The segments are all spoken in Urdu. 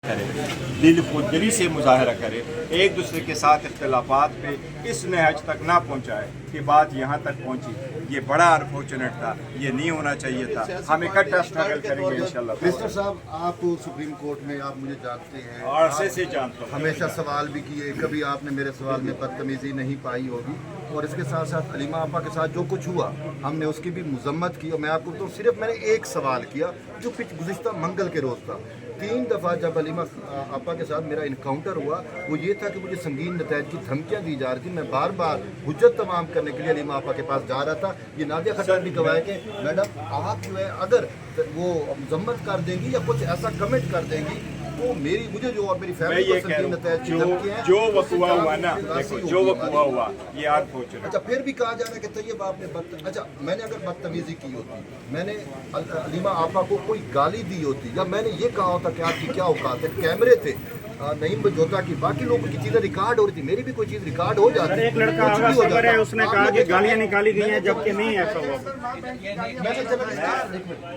کرے، دل خوددلی سے مظاہرہ کرے، ایک دوسرے کے ساتھ اختلافات پہ اس نہج تک نہ پہنچائے کہ بات یہاں تک پہنچی۔ یہ بڑا انفارچونیٹ تھا، یہ نہیں ہونا چاہیے تھا۔ ہم اکٹھا اسٹرگل کریں گے انشاءاللہ۔ منسٹر صاحب، آپ سپریم کورٹ میں آپ مجھے جانتے ہیں، عرصے سے جانتا ہوں، ہمیشہ سوال بھی کیے، کبھی آپ نے میرے سوال میں بدتمیزی نہیں پائی ہوگی، اور اس کے ساتھ ساتھ علیمہ آپا کے ساتھ جو کچھ ہوا ہم نے اس کی بھی مذمت کی۔ اور میں آپ کو تو صرف میں نے ایک سوال کیا جو گزشتہ منگل کے روز تھا۔ 3 دفعہ جب علیمہ آپا کے ساتھ میرا انکاؤنٹر ہوا وہ یہ تھا کہ مجھے سنگین نتائج کی دھمکیاں دی جا رہی تھی۔ میں بار بار حجت تمام کرنے کے لیے علیمہ آپا کے پاس جا رہا تھا۔ یہ نادیہ خٹر بھی گواہ ہے کہ میڈم آپ جو ہے اگر وہ مذمت کر دیں گی یا کچھ ایسا کمنٹ کر دیں گی تو مجھے جو اور میری فیملی کو سنگین نتائج کی دھمکیاں ہیں، جو وقوع ہوا نا، جو وقوع ہوا یہ انفارچونیٹ۔ اچھا، پھر بھی کہا جا رہا ہے کہ طیب آپ نے اچھا میں نے اگر بدتمیزی کی ہوتی، میں نے علیمہ آپا کو کوئی گالی دی ہوتی، یا میں نے یہ کہا ہوتا کہ آپ کی کیا اوقات ہے، کیمرے تھے، نعیم بجوتا کی، باقی لوگوں کی چیزیں ریکارڈ ہو رہی تھی، میری بھی کوئی چیز ریکارڈ ہو جاتی۔ ایک لڑکا خبر ہے اس نے کہا کہ گالیاں نکالی گئی ہیں جبکہ نہیں ایسا ہوا۔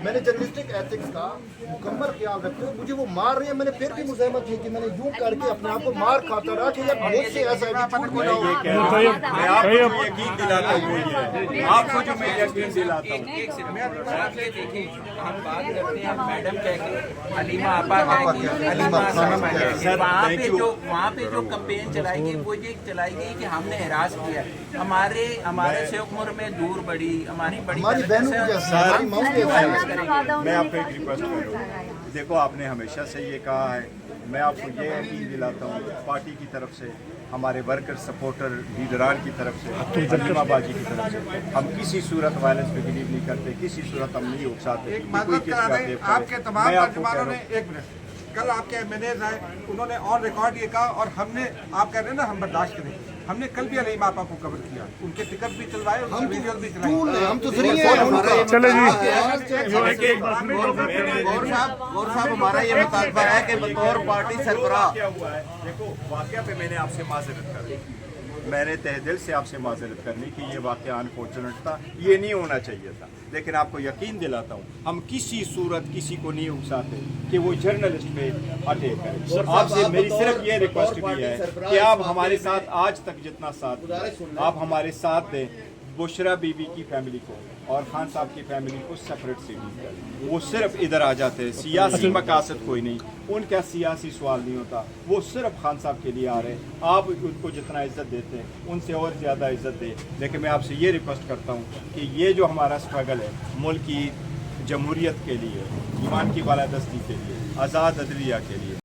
میں نے جرنلسٹک ایتھکس کا مکمل خیال رکھتے ہوئے، مجھے وہ مار رہے ہیں، میں نے پھر بھی مزاحمت کی کہ میں نے یوں کر کے اپنے آپ کو مار کھاتا رہا کہ یار مجھ سے ایسا ایٹیٹیوڈ میں بناؤ۔ آپ کو جو یقین دلاتا ہوں وہ یہ ہے، آپ کو جو میں یقین دلاتا ہوں، ہم بات کرتے ہیں میڈم کہہ کے، علیمہ آپا کہہ کے، علیمہ خانم کہہ کے، وہاں پہ جو کمپین چلائی گئی وہ یہ چلائی گئی کہ ہم نے ہراس کیا۔ ہمارے سے عمر میں دور بڑی، ہماری بڑی بہنوں کی جیسا، ہماری ماؤں کے جیسا۔ میں آپ کو ایک ریکویسٹ کروں، دیکھو آپ نے ہمیشہ سے یہ کہا ہے، میں آپ کو یہ یقین دلاتا ہوں پارٹی کی طرف سے، ہمارے ورکر سپورٹر لیڈران کی طرف سے، علیمہ باجی کی طرف سے، ہم کسی صورت وائلنس پہ بلیو نہیں کرتے، کسی صورت ہم نہیں اکساتے۔ ایک معذرت کرا دیں، آپ کے تمام ترجمانوں نے، ایک منٹ، کل آپ کے MNAs آئے، انہوں نے آن ریکارڈ یہ کہا، اور ہم نے، آپ کہہ رہے ہیں نا ہم برداشت کریں، ہم نے کل بھی علیمہ آپا کو کور کیا، ان کے ٹکٹ بھی چلوائے، ان کی ویڈیوز بھی چلائے۔ ہم تو ذریعے ہیں ان کا۔ چلے جی، غور صاحب ہمارا یہ مطالبہ ہے کہ بطور پارٹی سربراہ، کیا ہوا ہے، دیکھو واقعہ پہ میں نے آپ سے معذرت کر، میں نے تہ دل سے آپ سے معذرت کرنی کہ یہ واقعہ انفارچونیٹ تھا، یہ نہیں ہونا چاہیے تھا، لیکن آپ کو یقین دلاتا ہوں ہم کسی صورت کسی کو نہیں اکساتے کہ وہ جرنلسٹ پہ اٹیک کرے۔ آپ سے میری صرف یہ ریکویسٹ بھی ہے کہ آپ ہمارے ساتھ آج تک جتنا ساتھ دیں آپ ہمارے ساتھ دیں، بشرا بی بی کی فیملی کو اور خان صاحب کی فیملی کو سپریٹ سے ڈیل کریں۔ وہ صرف ادھر آ جاتے ہیں، سیاسی مقاصد کوئی نہیں، ان کا سیاسی سوال نہیں ہوتا، وہ صرف خان صاحب کے لیے آ رہے ہیں۔ آپ ان کو جتنا عزت دیتے ہیں ان سے اور زیادہ عزت دیں، لیکن میں آپ سے یہ ریکویسٹ کرتا ہوں کہ یہ جو ہمارا اسٹرگل ہے ملک کی جمہوریت کے لیے، ایمان کی بالادستی کے لیے، آزاد عدلیہ کے لیے،